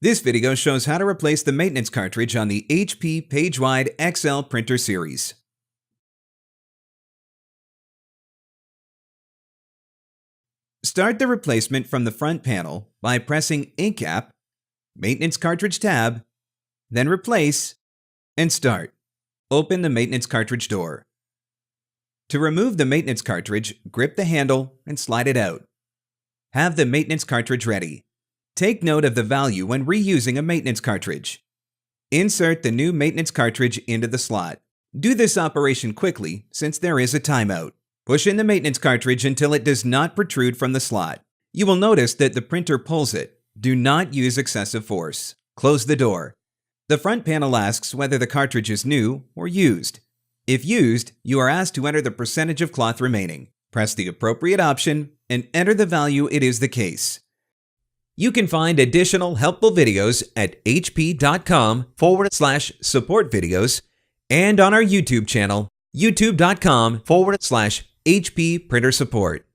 This video shows how to replace the maintenance cartridge on the HP PageWide XL printer series. Start the replacement from the front panel by pressing Ink Cap, Maintenance Cartridge tab, then Replace, and Start. Open the maintenance cartridge door. To remove the maintenance cartridge, grip the handle and slide it out. Have the maintenance cartridge ready. Take note of the value when reusing a maintenance cartridge. Insert the new maintenance cartridge into the slot. Do this operation quickly since there is a timeout. Push in the maintenance cartridge until it does not protrude from the slot. You will notice that the printer pulls it. Do not use excessive force. Close the door. The front panel asks whether the cartridge is new or used. If used, you are asked to enter the percentage of cloth remaining. Press the appropriate option and enter the value it is the case. You can find additional helpful videos at hp.com/support videos and on our YouTube channel, youtube.com/HP printer support.